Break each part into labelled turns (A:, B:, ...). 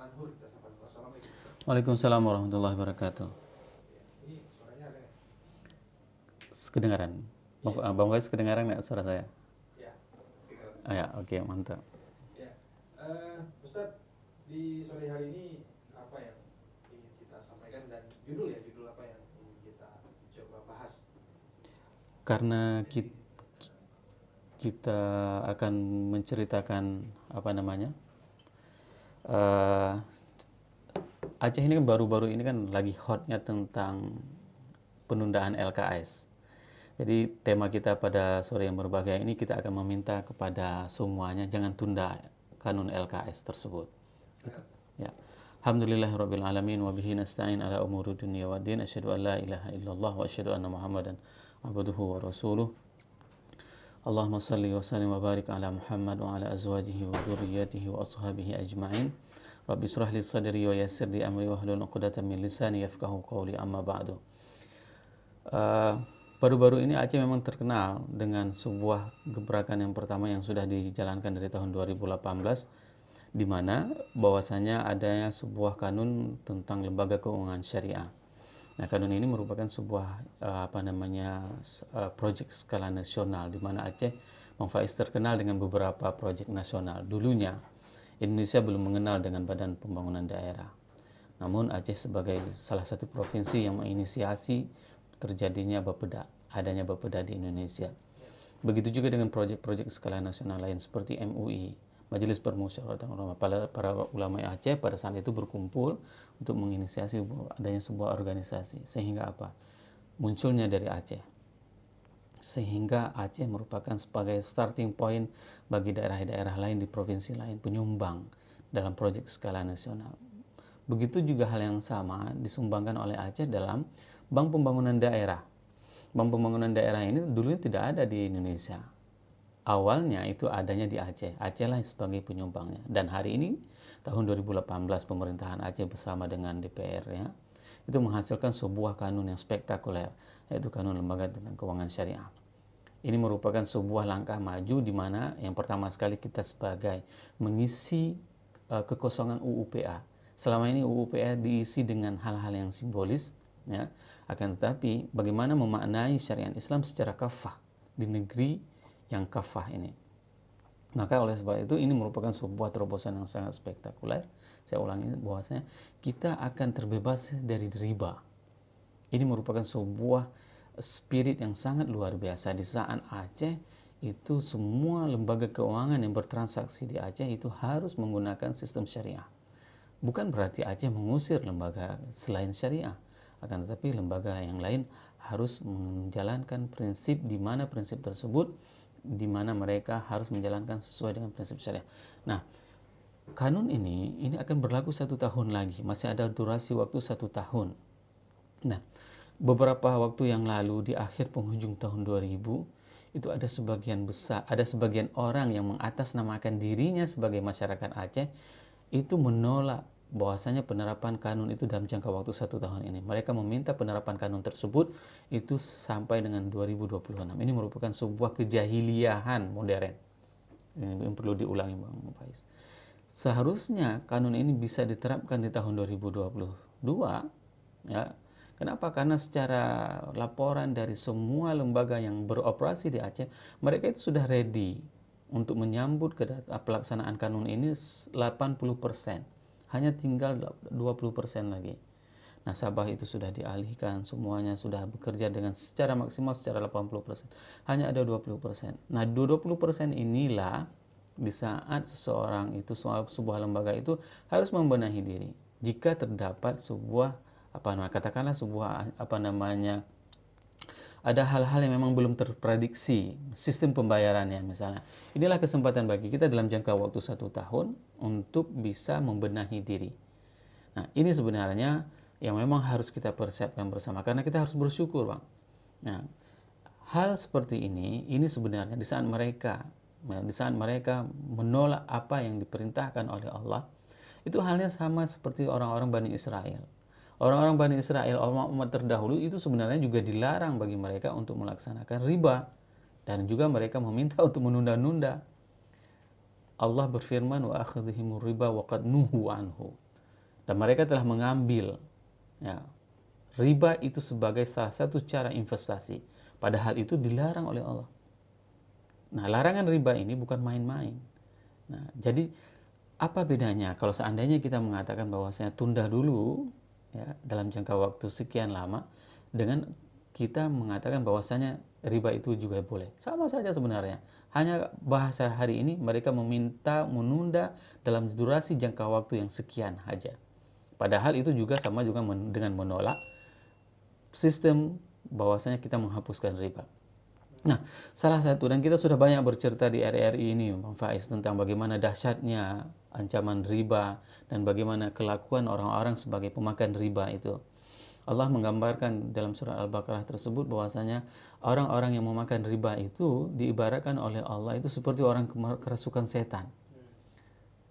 A: Anhur kita sapa dulu. Assalamualaikum Ustaz.
B: Waalaikumsalam warahmatullahi wabarakatuh.
A: Ya, ini suaranya ada.
B: Kedengaran? Bang Faiz kedengaran nggak suara saya?
A: Ya, dengar.
B: Ya, oke, mantap.
A: Ya, Ustaz, di sore hari ini apa yang ingin kita sampaikan dan judul apa yang ingin kita coba bahas?
B: Karena kita akan menceritakan apa namanya, Aceh ini kan baru-baru ini kan lagi hotnya tentang penundaan LKS. Jadi tema kita pada sore yang berbahagia ini, kita akan meminta kepada semuanya jangan tunda kanun LKS tersebut. Gitu. Ya. Alhamdulillahirabbil alamin wa bihi nasta'in ala umuri dunya waddin. Asyhadu an la ilaha illallah wa asyhadu anna Muhammadan abduhu wa rasuluh. Allahumma salli wa sallim wa barik ala Muhammad wa ala azwajihi wa dhurriyyatihi wa ashabihi ajma'in. Rabbi israh li sadri wa yassir li amri wahlul 'uqdatam min lisani yafqahu qawli, amma ba'du. Baru-baru ini Aceh memang terkenal dengan sebuah gebrakan yang pertama yang sudah dijalankan dari tahun 2018, di mana bahwasanya adanya sebuah kanun tentang lembaga keuangan syariah. Nah, kanun ini merupakan sebuah proyek skala nasional, di mana Aceh, Bang Faiz, terkenal dengan beberapa proyek nasional. Dulunya Indonesia belum mengenal dengan Badan Pembangunan Daerah. Namun Aceh sebagai salah satu provinsi yang menginisiasi terjadinya Bapeda, adanya Bapeda di Indonesia. Begitu juga dengan proyek-proyek skala nasional lain seperti MUI, Majelis Permusyawaratan Ulama. Para ulama Aceh pada saat itu berkumpul untuk menginisiasi adanya sebuah organisasi, sehingga apa? Munculnya dari Aceh. Sehingga Aceh merupakan sebagai starting point bagi daerah-daerah lain di provinsi lain, penyumbang dalam proyek skala nasional. Begitu juga hal yang sama disumbangkan oleh Aceh dalam Bank Pembangunan Daerah. Bank Pembangunan Daerah ini dulunya tidak ada di Indonesia. Awalnya itu adanya di Aceh. Aceh lah sebagai penyumbangnya. Dan hari ini, tahun 2018, pemerintahan Aceh bersama dengan DPR-nya, itu menghasilkan sebuah kanun yang spektakuler, yaitu Kanun Lembaga tentang Keuangan Syariah. Ini merupakan sebuah langkah maju di mana yang pertama sekali kita sebagai mengisi kekosongan UUPA. Selama ini UUPA diisi dengan hal-hal yang simbolis, ya. Akan tetapi bagaimana memaknai syariat Islam secara kafah di negeri yang kafah ini. Maka oleh sebab itu ini merupakan sebuah terobosan yang sangat spektakuler. Saya ulangi bahwasanya kita akan terbebas dari riba. Ini merupakan sebuah spirit yang sangat luar biasa. Di saat Aceh itu semua lembaga keuangan yang bertransaksi di Aceh itu harus menggunakan sistem syariah. Bukan berarti Aceh mengusir lembaga selain syariah, akan tetapi lembaga yang lain harus menjalankan prinsip, di mana prinsip tersebut di mana mereka harus menjalankan sesuai dengan prinsip syariah. Nah, kanun ini akan berlaku 1 tahun lagi, masih ada durasi waktu 1 tahun. Nah, beberapa waktu yang lalu di akhir penghujung tahun 2000 itu ada sebagian orang yang mengatasnamakan dirinya sebagai masyarakat Aceh itu menolak bahwasanya penerapan kanun itu dalam jangka waktu 1 tahun ini. Mereka meminta penerapan kanun tersebut itu sampai dengan 2026. Ini merupakan sebuah kejahiliahan modern. Ini yang perlu diulangi, Bang Faiz. Seharusnya kanun ini bisa diterapkan di tahun 2022, ya. Kenapa? Karena secara laporan dari semua lembaga yang beroperasi di Aceh, mereka itu sudah ready untuk menyambut pelaksanaan kanun ini 80%. Hanya tinggal 20% lagi. Nasabah itu sudah dialihkan, semuanya sudah bekerja dengan secara maksimal secara 80%. Hanya ada 20%. Nah, 20% inilah di saat seseorang itu, sebuah lembaga itu harus membenahi diri. Jika terdapat sebuah ada hal-hal yang memang belum terprediksi sistem pembayarannya misalnya. Inilah kesempatan bagi kita dalam jangka waktu 1 tahun untuk bisa membenahi diri. Nah, ini sebenarnya yang memang harus kita persiapkan bersama, karena kita harus bersyukur, Bang. Nah, hal seperti ini sebenarnya di saat mereka menolak apa yang diperintahkan oleh Allah, itu halnya sama seperti orang-orang Bani Israel. Orang-orang Bani Israel, umat terdahulu itu sebenarnya juga dilarang bagi mereka untuk melaksanakan riba. Dan juga mereka meminta untuk menunda-nunda. Allah berfirman, wa akhadhihimur riba wa qad nuhu anhu. dan mereka telah mengambil ya, riba itu sebagai salah satu cara investasi, padahal itu dilarang oleh Allah. Nah, larangan riba ini bukan main-main. Nah, jadi apa bedanya kalau seandainya kita mengatakan bahwasanya tunda dulu ya, dalam jangka waktu sekian lama, dengan kita mengatakan bahwasanya riba itu juga boleh. Sama saja sebenarnya. Hanya bahasa hari ini mereka meminta menunda dalam durasi jangka waktu yang sekian saja. Padahal itu juga sama juga dengan menolak sistem bahwasanya kita menghapuskan riba. Nah, salah satu, dan kita sudah banyak bercerita di RRI ini, Bang Faiz, tentang bagaimana dahsyatnya ancaman riba dan bagaimana kelakuan orang-orang sebagai pemakan riba itu. Allah menggambarkan dalam surah Al-Baqarah tersebut bahwasanya orang-orang yang memakan riba itu diibaratkan oleh Allah itu seperti orang kerasukan setan.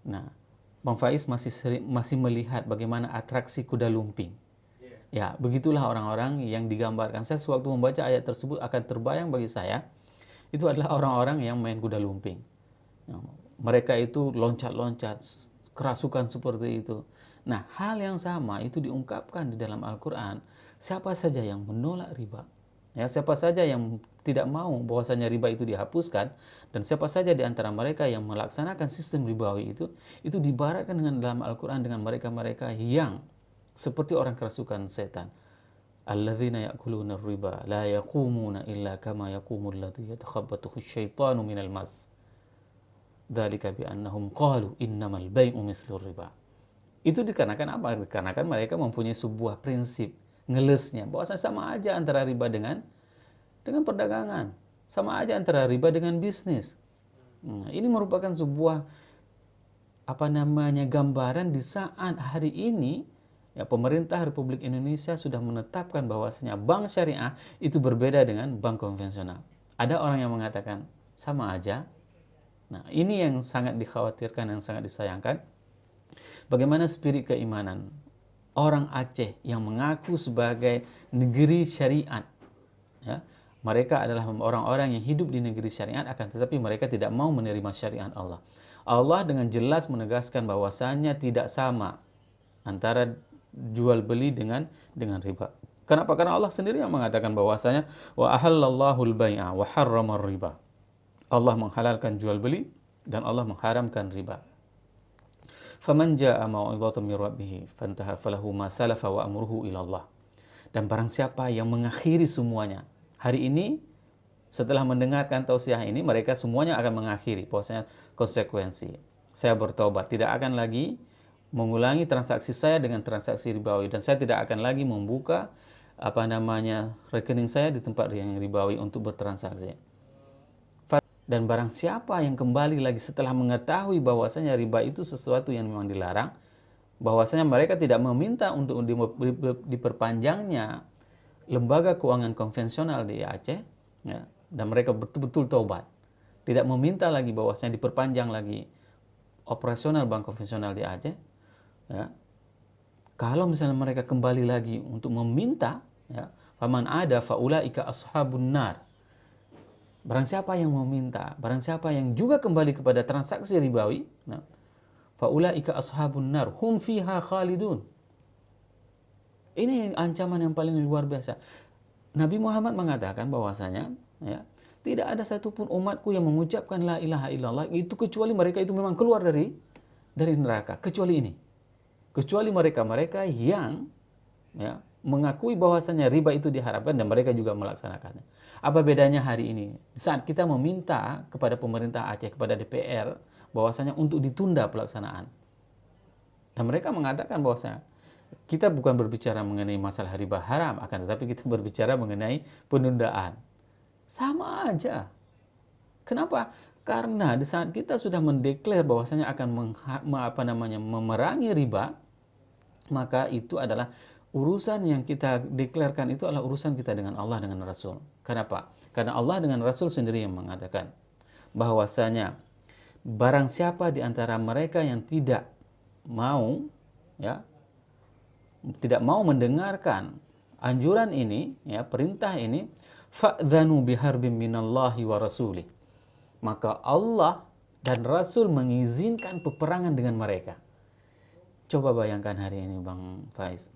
B: Nah, Bang Faiz masih melihat bagaimana atraksi kuda lumping. Ya, begitulah orang-orang yang digambarkan. Saya sewaktu membaca ayat tersebut akan terbayang bagi saya, itu adalah orang-orang yang main kuda lumping. Ya, mereka itu loncat-loncat, kerasukan seperti itu. Nah, hal yang sama itu diungkapkan di dalam Al-Quran. Siapa saja yang menolak riba, ya, siapa saja yang tidak mau bahwasanya riba itu dihapuskan, dan siapa saja di antara mereka yang melaksanakan sistem ribawi itu diibaratkan dengan dalam Al-Quran dengan mereka-mereka yang seperti orang kerasukan setan. Alladzina ya'kuluna riba la yaqumuna illa kama yaqumul ladzi yatakhabbathu asyaitanu minal mas. Dzalika bi annahum qalu innamal bai'u mislur riba. Itu dikarenakan apa? Dikarenakan mereka mempunyai sebuah prinsip ngelesnya bahwasanya sama aja antara riba dengan perdagangan, sama aja antara riba dengan bisnis. Nah, ini merupakan sebuah gambaran di saat hari ini ya, pemerintah Republik Indonesia sudah menetapkan bahwasanya bank syariah itu berbeda dengan bank konvensional. Ada orang yang mengatakan sama aja. Nah, ini yang sangat dikhawatirkan, yang sangat disayangkan. Bagaimana spirit keimanan orang Aceh yang mengaku sebagai negeri syariat, ya, mereka adalah orang-orang yang hidup di negeri syariat, akan tetapi mereka tidak mau menerima syariat Allah. Allah dengan jelas menegaskan bahwasanya tidak sama antara jual beli dengan riba. Kenapa? Karena Allah sendiri yang mengatakan bahwasanya wa ahallallahu al-bai'a wa harrama riba. Allah menghalalkan jual beli dan Allah mengharamkan riba. Faman jaa'a mau'izatan min rabbih fantaha falahu ma salafa wa amruhu ila Allah. Dan barang siapa yang mengakhiri semuanya, hari ini setelah mendengarkan tausiah ini, mereka semuanya akan mengakhiri bahwasanya konsekuensi. Saya bertobat, tidak akan lagi mengulangi transaksi saya dengan transaksi ribawi, dan saya tidak akan lagi membuka rekening saya di tempat yang ribawi untuk bertransaksi. Dan barang siapa yang kembali lagi setelah mengetahui bahwasanya riba itu sesuatu yang memang dilarang, bahwasanya mereka tidak meminta untuk diperpanjangnya lembaga keuangan konvensional di Aceh, ya, dan mereka betul-betul taubat, tidak meminta lagi bahwasanya diperpanjang lagi operasional bank konvensional di Aceh, ya. Kalau misalnya mereka kembali lagi untuk meminta, ya, faman ada faulaika ashabun nar. Barang siapa yang meminta, barang siapa yang juga kembali kepada transaksi ribawi, nah, faulaika ashabun nar hum fiha khalidun. Ini ancaman yang paling luar biasa. Nabi Muhammad mengatakan bahwasanya, ya, tidak ada satupun umatku yang mengucapkan la ilaha illallah itu kecuali mereka itu memang keluar dari neraka, kecuali ini. Kecuali mereka-mereka yang, ya, mengakui bahwasanya riba itu diharapkan dan mereka juga melaksanakannya. Apa bedanya hari ini? Saat kita meminta kepada pemerintah Aceh, kepada DPR, bahwasanya untuk ditunda pelaksanaan. Dan mereka mengatakan bahwasanya kita bukan berbicara mengenai masalah riba haram, akan tetapi kita berbicara mengenai penundaan. Sama aja. Kenapa? Karena di saat kita sudah mendeklar bahwasanya akan memerangi riba, maka itu adalah urusan yang kita deklarkan, itu adalah urusan kita dengan Allah, dengan Rasul. Kenapa? Karena Allah dengan Rasul sendiri yang mengatakan bahwasanya barang siapa di antara mereka yang tidak mau, ya, tidak mau mendengarkan anjuran ini, ya, perintah ini, fa'dzanu biharbin minallahi wa rasulih. Maka Allah dan Rasul mengizinkan peperangan dengan mereka. Coba bayangkan hari ini Bang Faiz,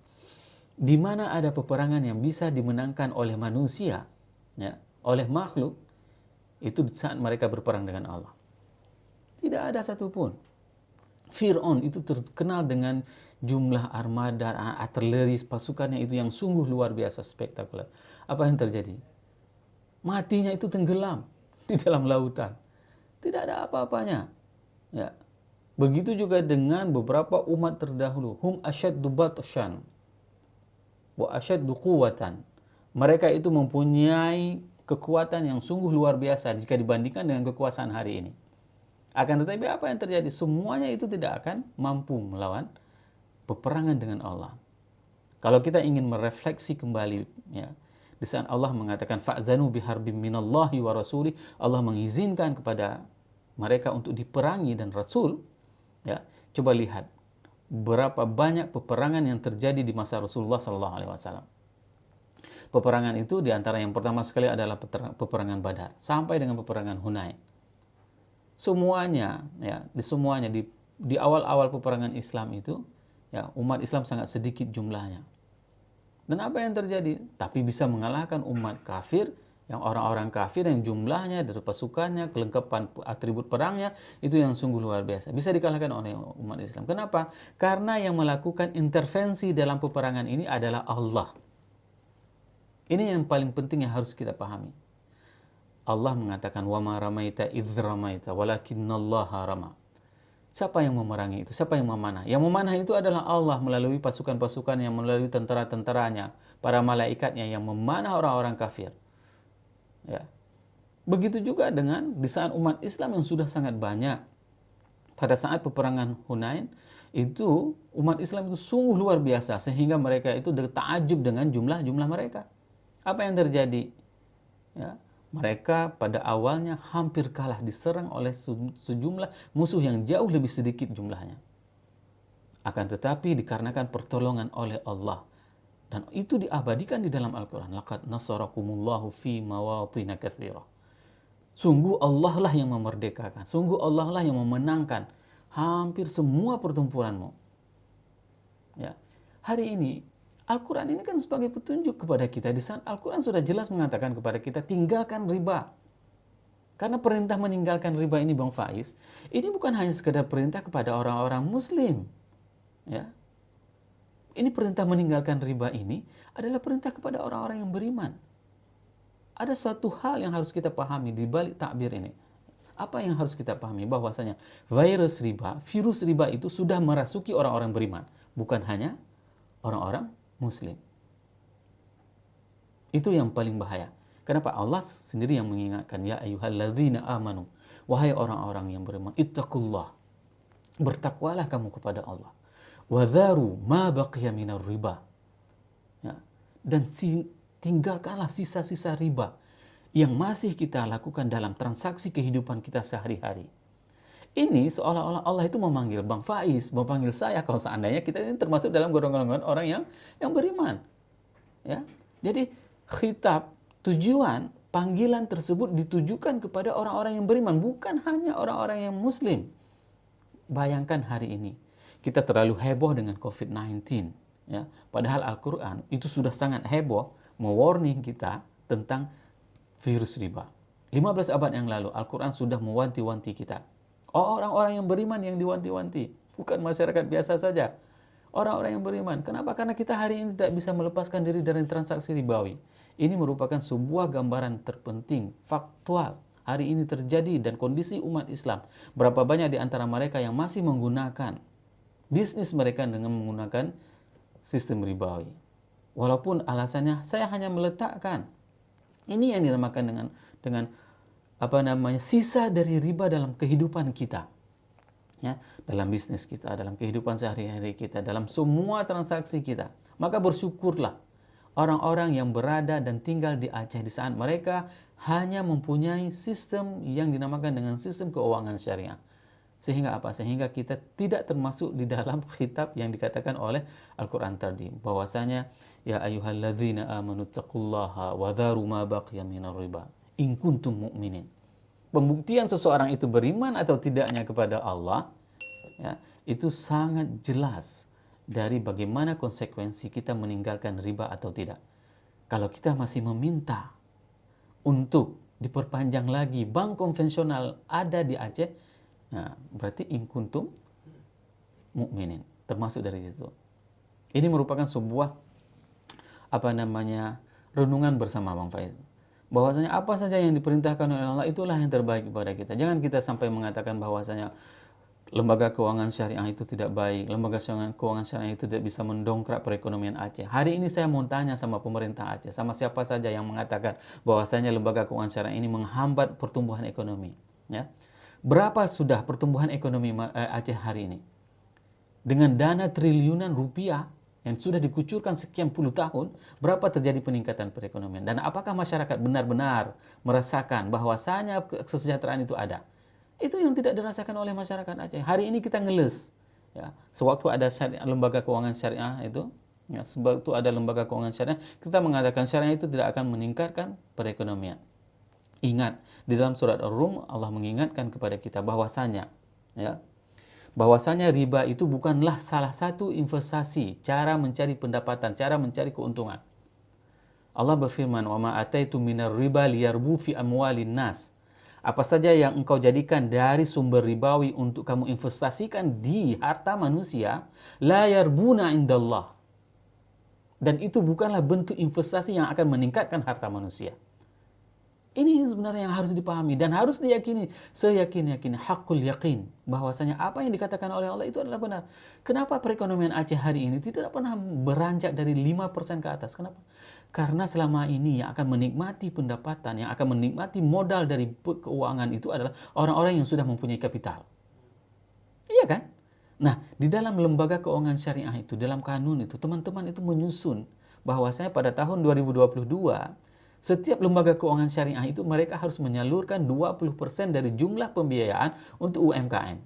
B: di mana ada peperangan yang bisa dimenangkan oleh manusia, ya, oleh makhluk, itu saat mereka berperang dengan Allah. Tidak ada satupun. Fir'aun itu terkenal dengan jumlah armada, artileri, pasukannya itu yang sungguh luar biasa spektakuler. Apa yang terjadi? Matinya itu tenggelam di dalam lautan. Tidak ada apa-apanya. Ya. Begitu juga dengan beberapa umat terdahulu. Hum asyaddu batshan wa asyaddu quwwatan. Mereka itu mempunyai kekuatan yang sungguh luar biasa jika dibandingkan dengan kekuasaan hari ini. Akan tetapi apa yang terjadi? Semuanya itu tidak akan mampu melawan peperangan dengan Allah. Kalau kita ingin merefleksi kembali, ya, di saat Allah mengatakan fa'zanu biharbim minallahi wa rasuli, Allah mengizinkan kepada mereka untuk diperangi dan Rasul, ya, coba lihat berapa banyak peperangan yang terjadi di masa Rasulullah SAW. Peperangan itu diantara yang pertama sekali adalah peperangan Badar sampai dengan peperangan Hunain. Semuanya, ya, di awal-awal peperangan Islam itu, ya, umat Islam sangat sedikit jumlahnya. Dan apa yang terjadi? Tapi bisa mengalahkan umat kafir, yang orang-orang kafir yang jumlahnya dari pasukannya, kelengkapan atribut perangnya itu yang sungguh luar biasa. Bisa dikalahkan oleh umat Islam. Kenapa? Karena yang melakukan intervensi dalam peperangan ini adalah Allah. Ini yang paling penting yang harus kita pahami. Allah mengatakan wa ma ramaita idz ramaita walakinallaha rama. Siapa yang memerangi itu? Siapa yang memanah? Yang memanah itu adalah Allah melalui pasukan-pasukan yang melalui tentara-tentaranya, para malaikatnya yang memanah orang-orang kafir. Ya. Begitu juga dengan di saat umat Islam yang sudah sangat banyak. Pada saat peperangan Hunain itu umat Islam itu sungguh luar biasa sehingga mereka itu takjub dengan jumlah mereka. Apa yang terjadi? Ya. Mereka pada awalnya hampir kalah diserang oleh sejumlah musuh yang jauh lebih sedikit jumlahnya. Akan tetapi dikarenakan pertolongan oleh Allah, dan itu diabadikan di dalam Al-Quran. Laqad nasarakumullahu fi mawatina katsirah. Sungguh Allah lah yang memerdekakan. Sungguh Allah lah yang memenangkan hampir semua pertempuranmu. Ya. Hari ini Al-Quran ini kan sebagai petunjuk kepada kita. Di saat Al-Quran sudah jelas mengatakan kepada kita, tinggalkan riba. Karena perintah meninggalkan riba ini Bang Faiz, ini bukan hanya sekedar perintah kepada orang-orang muslim. Ya. Ini perintah meninggalkan riba ini adalah perintah kepada orang-orang yang beriman. Ada suatu hal yang harus kita pahami di balik takbir ini. Apa yang harus kita pahami? Bahwasanya virus riba itu sudah merasuki orang-orang beriman. Bukan hanya orang-orang Muslim. Itu yang paling bahaya. Kenapa? Allah sendiri yang mengingatkan, ya ayyuhalladzina amanu, wahai orang-orang yang beriman, ittaqullah, bertakwalah kamu kepada Allah, wadharu ma baqiya minar riba, ya, dan tinggalkanlah sisa-sisa riba yang masih kita lakukan dalam transaksi kehidupan kita sehari-hari. Ini seolah-olah Allah itu memanggil Bang Faiz, memanggil saya kalau seandainya kita ini termasuk dalam golongan orang yang beriman. Ya. Jadi khitab, tujuan, panggilan tersebut ditujukan kepada orang-orang yang beriman, bukan hanya orang-orang yang muslim. Bayangkan hari ini kita terlalu heboh dengan COVID-19, ya. Padahal Al-Qur'an itu sudah sangat heboh mewarning kita tentang virus riba. 15 abad yang lalu Al-Qur'an sudah mewanti-wanti kita. Orang-orang yang beriman yang diwanti-wanti, bukan masyarakat biasa saja. Orang-orang yang beriman. Kenapa? Karena kita hari ini tidak bisa melepaskan diri dari transaksi ribawi. Ini merupakan sebuah gambaran terpenting, faktual. Hari ini terjadi dan kondisi umat Islam. Berapa banyak di antara mereka yang masih menggunakan bisnis mereka dengan menggunakan sistem ribawi. Walaupun alasannya saya hanya meletakkan. Ini yang dinamakan dengan sisa dari riba dalam kehidupan kita, ya, dalam bisnis kita, dalam kehidupan sehari-hari kita, dalam semua transaksi kita. Maka bersyukurlah orang-orang yang berada dan tinggal di Aceh di saat mereka hanya mempunyai sistem yang dinamakan dengan sistem keuangan syariah. Sehingga apa? Sehingga kita tidak termasuk di dalam khitab yang dikatakan oleh Al-Quran tadi, bahwasanya ya ayyuhalladzina amanu taqullaha wa dharu ma baqiya minar riba in kuntum mu'minin. Pembuktian seseorang itu beriman atau tidaknya kepada Allah, ya, itu sangat jelas dari bagaimana konsekuensi kita meninggalkan riba atau tidak. Kalau kita masih meminta untuk diperpanjang lagi bank konvensional ada di Aceh, nah, berarti in kuntum mukminin, termasuk dari situ. Ini merupakan sebuah renungan bersama Bang Faiz. Bahwasanya apa saja yang diperintahkan oleh Allah itulah yang terbaik kepada kita. Jangan kita sampai mengatakan bahwasanya lembaga keuangan syariah itu tidak baik, lembaga keuangan syariah itu tidak bisa mendongkrak perekonomian Aceh. Hari ini saya mau tanya sama pemerintah Aceh, sama siapa saja yang mengatakan bahwasanya lembaga keuangan syariah ini menghambat pertumbuhan ekonomi. Ya. Berapa sudah pertumbuhan ekonomi Aceh hari ini? Dengan dana triliunan rupiah yang sudah dikucurkan sekian puluh tahun, berapa terjadi peningkatan perekonomian? Dan apakah masyarakat benar-benar merasakan bahwasanya kesejahteraan itu ada? Itu yang tidak dirasakan oleh masyarakat Aceh. Hari ini kita ngeles. Ya, sewaktu ada lembaga keuangan syariah itu, ya, sewaktu ada lembaga keuangan syariah, kita mengatakan syariah itu tidak akan meningkatkan perekonomian. Ingat, di dalam surat Ar-Rum Allah mengingatkan kepada kita bahwasanya, ya, bahwasanya riba itu bukanlah salah satu investasi, cara mencari pendapatan, cara mencari keuntungan. Allah berfirman, "Wa ma ataitum minar riba liyarbu fi amwalin nas." Apa saja yang engkau jadikan dari sumber ribawi untuk kamu investasikan di harta manusia, la yarbuna indallah. Dan itu bukanlah bentuk investasi yang akan meningkatkan harta manusia. Ini sebenarnya yang harus dipahami dan harus diyakini, seyakin-yakin, hakul yakin, bahwasanya apa yang dikatakan oleh Allah itu adalah benar. Kenapa perekonomian Aceh hari ini tidak pernah beranjak dari 5% ke atas? Kenapa? Karena selama ini yang akan menikmati pendapatan, yang akan menikmati modal dari keuangan itu adalah orang-orang yang sudah mempunyai kapital. Iya kan? Nah, di dalam lembaga keuangan syariah itu, dalam kanun itu, teman-teman itu menyusun bahwasanya pada tahun 2022, setiap lembaga keuangan syariah itu mereka harus menyalurkan 20% dari jumlah pembiayaan untuk UMKM.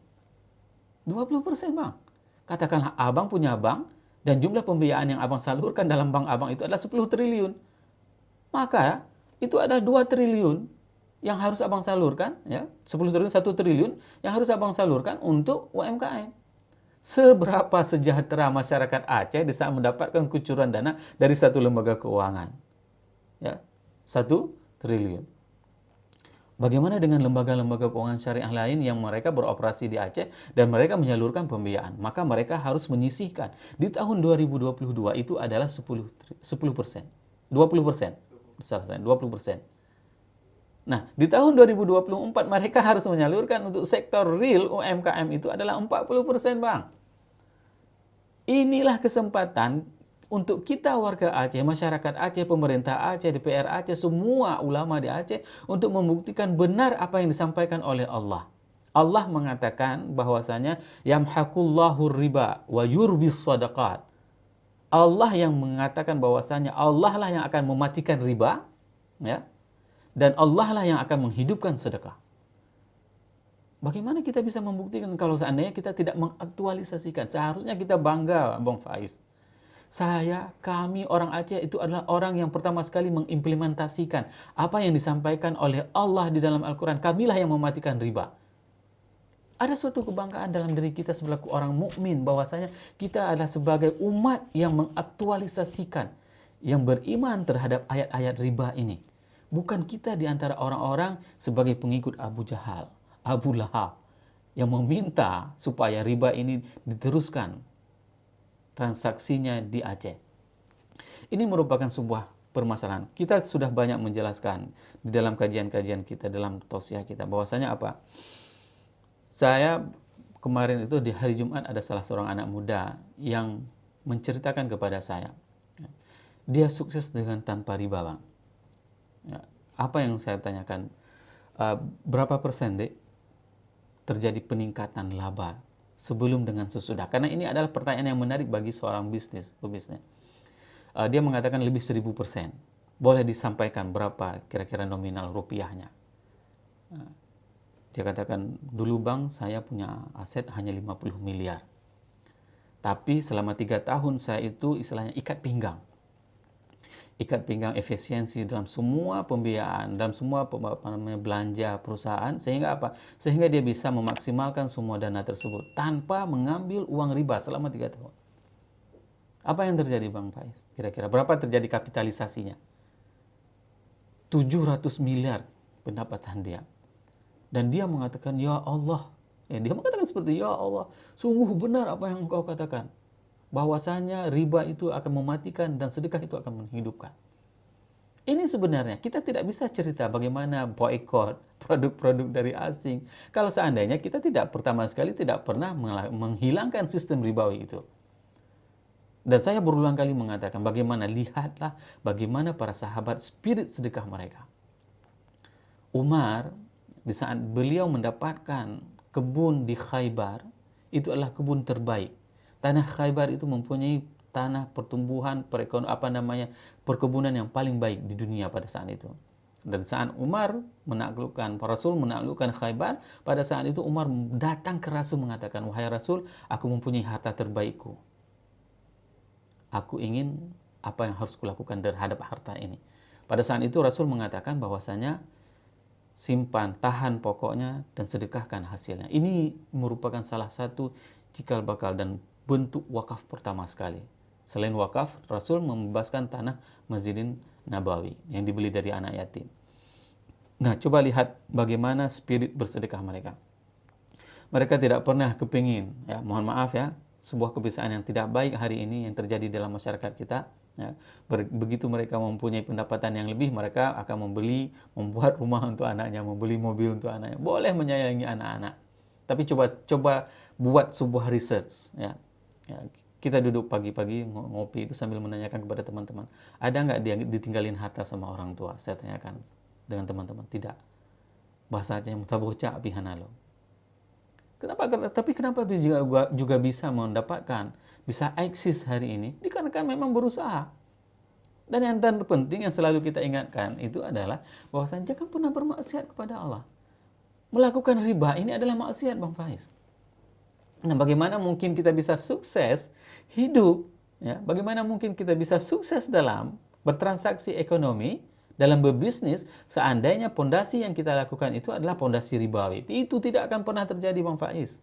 B: 20%, Bang. Katakanlah abang punya bank dan jumlah pembiayaan yang abang salurkan dalam bank abang itu adalah 10 triliun. Maka itu ada 2 triliun yang harus abang salurkan, ya. 10 triliun, 1 triliun yang harus abang salurkan untuk UMKM. Seberapa sejahtera masyarakat Aceh di saat mendapatkan kucuran dana dari satu lembaga keuangan? Ya. 1 triliun. Bagaimana dengan lembaga-lembaga keuangan syariah lain yang mereka beroperasi di Aceh dan mereka menyalurkan pembiayaan? Maka mereka harus menyisihkan. Di tahun 2022 itu adalah 10%. 20%. 20%. Nah, di tahun 2024 mereka harus menyalurkan untuk sektor real UMKM itu adalah 40%, Bang. Inilah kesempatan untuk kita warga Aceh, masyarakat Aceh, pemerintah Aceh, DPR Aceh, semua ulama di Aceh untuk membuktikan benar apa yang disampaikan oleh Allah. Allah mengatakan bahwasanya yamhaqullahu riba wa yurbis sadaqat. Allah yang mengatakan bahwasanya Allah lah yang akan mematikan riba, ya. Dan Allah lah yang akan menghidupkan sedekah. Bagaimana kita bisa membuktikan kalau seandainya kita tidak mengaktualisasikan? Seharusnya kita bangga, Bang Faiz. Kami orang Aceh itu adalah orang yang pertama sekali mengimplementasikan apa yang disampaikan oleh Allah di dalam Al-Quran. Kamilah yang mematikan riba. Ada suatu kebanggaan dalam diri kita sebagai orang mukmin bahwasanya kita adalah sebagai umat yang mengaktualisasikan, yang beriman terhadap ayat-ayat riba ini. Bukan kita di antara orang-orang sebagai pengikut Abu Jahal, Abu Lahab, yang meminta supaya riba ini diteruskan transaksinya di Aceh. Ini merupakan sebuah permasalahan. Kita sudah banyak menjelaskan di dalam kajian-kajian kita, dalam tausiah kita, bahwasanya apa? Saya kemarin itu di hari Jumat ada salah seorang anak muda yang menceritakan kepada saya. Dia sukses dengan tanpa riba, Bang. Ya, apa yang saya tanyakan? Berapa persen, Dek, terjadi peningkatan laba sebelum dengan sesudah? Karena ini adalah pertanyaan yang menarik bagi seorang pebisnis. Dia mengatakan lebih 1000%. Boleh disampaikan berapa kira-kira nominal rupiahnya? Dia katakan, dulu Bang saya punya aset hanya 50 miliar. Tapi selama 3 tahun saya itu istilahnya ikat pinggang. ikat pinggang efisiensi dalam semua pembiayaan, dalam semua belanja perusahaan, sehingga apa? Sehingga dia bisa memaksimalkan semua dana tersebut tanpa mengambil uang riba selama 3 tahun. Apa yang terjadi Bang Faiz? Kira-kira berapa terjadi kapitalisasinya? 700 miliar pendapatan dia. Dan dia mengatakan, ya Allah. Dia mengatakan seperti, ya Allah, sungguh benar apa yang engkau katakan. Bahwasanya riba itu akan mematikan dan sedekah itu akan menghidupkan. Ini sebenarnya kita tidak bisa cerita bagaimana boykot produk-produk dari asing kalau seandainya kita pertama sekali tidak pernah menghilangkan sistem ribawi itu. Dan saya berulang kali mengatakan lihatlah bagaimana para sahabat spirit sedekah mereka. Umar di saat beliau mendapatkan kebun di Khaybar, itu adalah kebun terbaik. Tanah Khaybar itu mempunyai tanah pertumbuhan perkebunan yang paling baik di dunia pada saat itu. Dan saat Umar Rasul menaklukkan Khaybar, pada saat itu Umar datang ke Rasul mengatakan, wahai Rasul, aku mempunyai harta terbaikku. Aku ingin apa yang harus kulakukan terhadap harta ini. Pada saat itu Rasul mengatakan bahwasanya simpan, tahan pokoknya dan sedekahkan hasilnya. Ini merupakan salah satu cikal bakal dan bentuk wakaf pertama sekali. Selain wakaf, Rasul membebaskan tanah Masjidin Nabawi yang dibeli dari anak yatim. Nah, coba lihat bagaimana spirit bersedekah mereka. Mereka tidak pernah kepingin, mohon maaf sebuah kebiasaan yang tidak baik hari ini yang terjadi dalam masyarakat kita. Begitu mereka mempunyai pendapatan yang lebih, mereka akan membuat rumah untuk anaknya, membeli mobil untuk anaknya. Boleh menyayangi anak-anak, tapi coba buat sebuah research. Kita duduk pagi-pagi ngopi itu sambil menanyakan kepada teman-teman, ada nggak dia ditinggalin harta sama orang tua? Saya tanyakan dengan teman-teman, tidak. Bahasanya mutabocak pihanalo. Kenapa? Tapi kenapa dia juga bisa mendapatkan, bisa eksis hari ini? Dikarenakan memang berusaha. Dan yang terpenting yang selalu kita ingatkan itu adalah bahwasanya jangan pernah bermaksiat kepada Allah. Melakukan riba ini adalah maksiat, Bang Faiz. Nah, bagaimana mungkin kita bisa sukses hidup? Bagaimana mungkin kita bisa sukses dalam bertransaksi ekonomi, dalam berbisnis, seandainya pondasi yang kita lakukan itu adalah pondasi ribawi? Itu tidak akan pernah terjadi, Bang Faiz.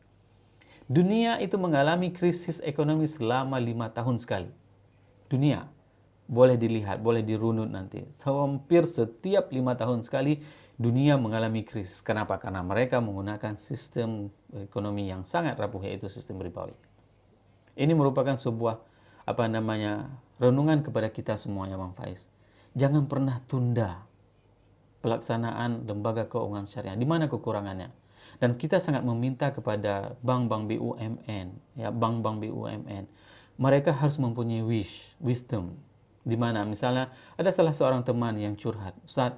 B: Dunia itu mengalami krisis ekonomi selama 5 tahun sekali. Dunia, boleh dilihat, boleh dirunut nanti. Hampir setiap 5 tahun sekali dunia mengalami krisis. Kenapa? Karena mereka menggunakan sistem ekonomi yang sangat rapuh, yaitu sistem ribawi. Ini merupakan sebuah renungan kepada kita semuanya, Bang Faiz. Jangan pernah tunda pelaksanaan lembaga keuangan syariah. Di mana kekurangannya? Dan kita sangat meminta kepada bank-bank BUMN, bank-bank BUMN, mereka harus mempunyai wisdom. Di mana misalnya ada salah seorang teman yang curhat, Ustaz,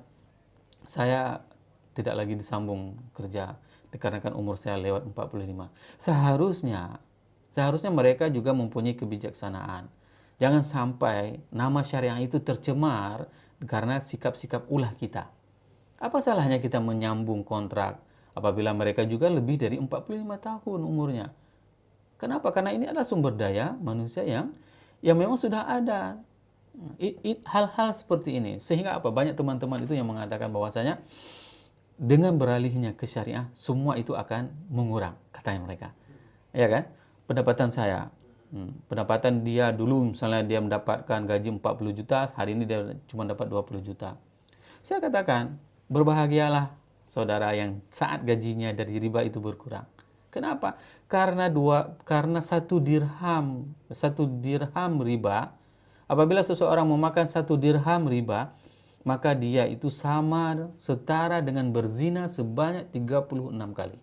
B: saya tidak lagi disambung kerja dikarenakan umur saya lewat 45. Seharusnya mereka juga mempunyai kebijaksanaan. Jangan sampai nama syariah itu tercemar karena sikap-sikap ulah kita. Apa salahnya kita menyambung kontrak apabila mereka juga lebih dari 45 tahun umurnya? Kenapa? Karena ini adalah sumber daya manusia yang memang sudah ada. Hal-hal seperti ini. Sehingga banyak teman-teman itu yang mengatakan bahwasanya dengan beralihnya ke syariah, semua itu akan mengurang, katanya mereka. Ya kan? Pendapatan dia dulu misalnya dia mendapatkan gaji 40 juta, hari ini dia cuma dapat 20 juta. Saya katakan, berbahagialah saudara yang saat gajinya dari riba itu berkurang. Kenapa? Karena satu dirham riba, apabila seseorang memakan 1 dirham riba, maka dia itu setara dengan berzina sebanyak 36 kali.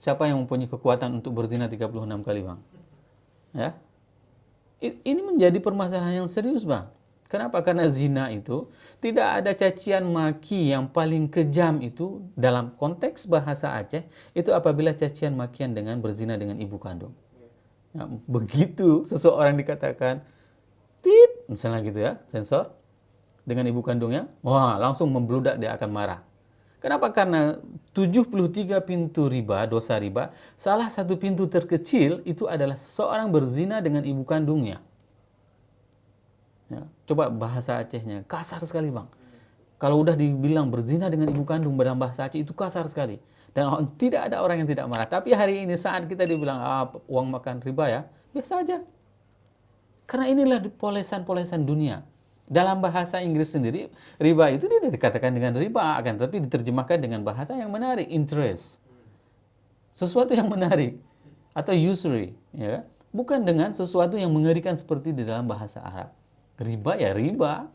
B: Siapa yang mempunyai kekuatan untuk berzina 36 kali, Bang? Ini menjadi permasalahan yang serius, Bang. Kenapa? Karena zina itu tidak ada cacian maki yang paling kejam itu dalam konteks bahasa Aceh, itu apabila cacian makian dengan berzina dengan ibu kandung. Begitu seseorang dikatakan tit, misalnya gitu sensor dengan ibu kandungnya, wah langsung membludak, dia akan marah. Kenapa? Karena 73 pintu riba, dosa riba, salah satu pintu terkecil itu adalah seseorang berzina dengan ibu kandungnya. Coba bahasa Acehnya, kasar sekali bang. Kalau udah dibilang berzina dengan ibu kandung dalam bahasa Aceh itu kasar sekali. Dan tidak ada orang yang tidak marah. Tapi hari ini saat kita dibilang uang makan riba ya, biasa aja. Karena inilah polesan-polesan dunia. Dalam bahasa Inggris sendiri, riba itu tidak dikatakan dengan riba, akan tapi diterjemahkan dengan bahasa yang menarik, interest. Sesuatu yang menarik. Atau usury. Ya. Bukan dengan sesuatu yang mengerikan seperti di dalam bahasa Arab. Riba ya riba.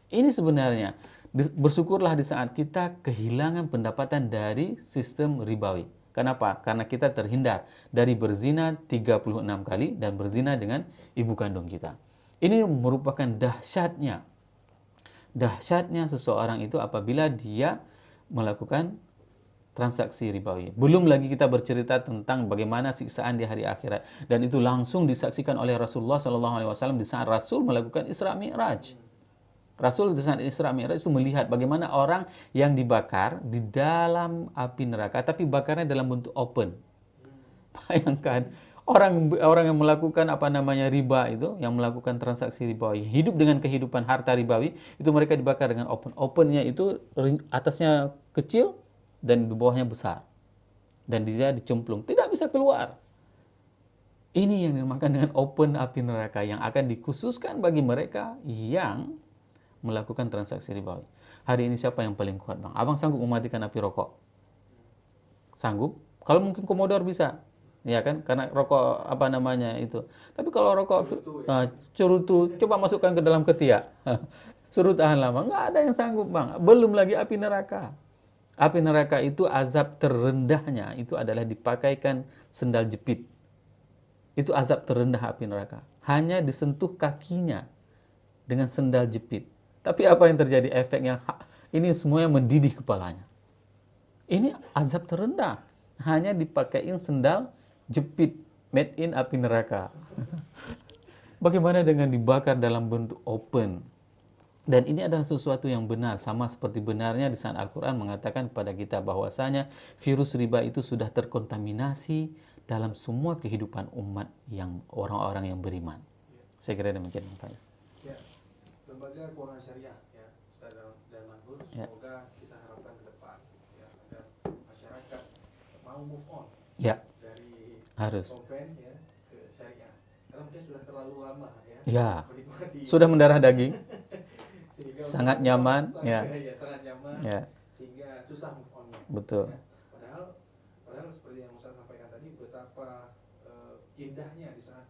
B: Ini sebenarnya, bersyukurlah di saat kita kehilangan pendapatan dari sistem ribawi. Kenapa? Karena kita terhindar dari berzina 36 kali dan berzina dengan ibu kandung kita. Ini merupakan dahsyatnya seseorang itu apabila dia melakukan transaksi ribawi. Belum lagi kita bercerita tentang bagaimana siksaan di hari akhirat, dan itu langsung disaksikan oleh Rasulullah SAW di saat Rasul melakukan Isra Mi'raj. Rasul di saat Isra Mi'raj itu melihat bagaimana orang yang dibakar di dalam api neraka, tapi bakarnya dalam bentuk open. Bayangkan orang yang melakukan riba itu, yang melakukan transaksi ribawi, hidup dengan kehidupan harta ribawi, itu mereka dibakar dengan open. Opennya itu atasnya kecil dan di bawahnya besar, dan dia dicemplung, tidak bisa keluar. Ini yang dinamakan dengan open api neraka, yang akan dikhususkan bagi mereka yang melakukan transaksi ribawi. Hari ini siapa yang paling kuat bang? Abang sanggup mematikan api rokok? Sanggup? Kalau mungkin komodor bisa, ya kan? Karena rokok itu. Tapi kalau rokok cerutu, coba masukkan ke dalam ketiak, suruh tahan lama. Nggak ada yang sanggup bang. Belum lagi api neraka. Api neraka itu azab terendahnya itu adalah dipakaikan sendal jepit. Itu azab terendah api neraka. Hanya disentuh kakinya dengan sendal jepit. Tapi apa yang terjadi? Efeknya ini semuanya mendidih kepalanya. Ini azab terendah. Hanya dipakaiin sendal jepit made in api neraka. Bagaimana dengan dibakar dalam bentuk open? Dan ini adalah sesuatu yang benar, sama seperti benarnya di saat Al-Quran mengatakan kepada kita bahwasanya virus riba itu sudah terkontaminasi dalam semua kehidupan umat yang orang-orang yang beriman. Saya kira demikian, Pak.
A: Ya, lembaga keuangan syariah ya, Ustaz dan Manhur, semoga kita harapkan ke depan ya, agar masyarakat mau move on dari konven ya ke syariah. Karena mungkin sudah terlalu lama ya. Menikmati
B: Sudah mendarah daging.
A: Sangat nyaman, sangat nyaman, sehingga susah move on-nya.
B: Betul.
A: Ya. Padahal seperti yang Ustaz sampaikan tadi, betapa indahnya di saat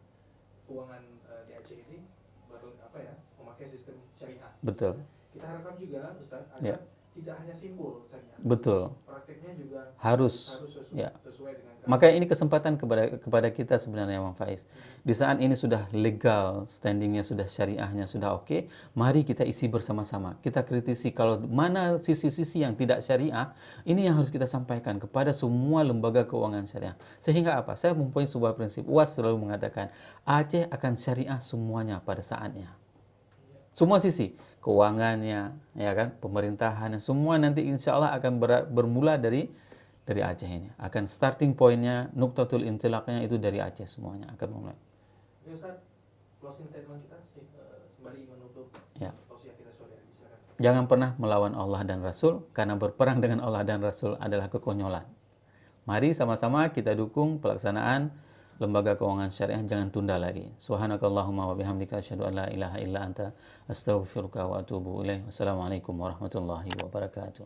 A: keuangan di Aceh ini memakai sistem syariah.
B: Betul.
A: Kita harapkan juga Ustaz agar tidak hanya simbol syariah.
B: Betul.
A: Prakteknya juga
B: harus
A: sesuai dengan.
B: Makanya ini kesempatan kepada kita sebenarnya, Bang Faiz. Di saat ini sudah legal, standingnya sudah syariahnya sudah oke, mari kita isi bersama-sama. Kita kritisi kalau mana sisi-sisi yang tidak syariah, ini yang harus kita sampaikan kepada semua lembaga keuangan syariah. Sehingga apa? Saya mempunyai sebuah prinsip. UAS selalu mengatakan, Aceh akan syariah semuanya pada saatnya. Semua sisi, keuangannya, ya kan, pemerintahannya, semua nanti insya Allah akan bermula dari Aceh ini. Akan starting pointnya, nuktatul intilaknya itu dari Aceh semuanya akan mulai.
A: Ya Ustaz, closing statement kita sembari menutup tausiah kita sore ini, silakan.
B: Jangan pernah melawan Allah dan Rasul, karena berperang dengan Allah dan Rasul adalah kekonyolan. Mari sama-sama kita dukung pelaksanaan lembaga keuangan syariah, jangan tunda lagi. Subhanakallahumma wa bihamdika asyhadu an la ilaha illa anta astaghfiruka wa atubu ilaik. Wassalamualaikum warahmatullahi wabarakatuh.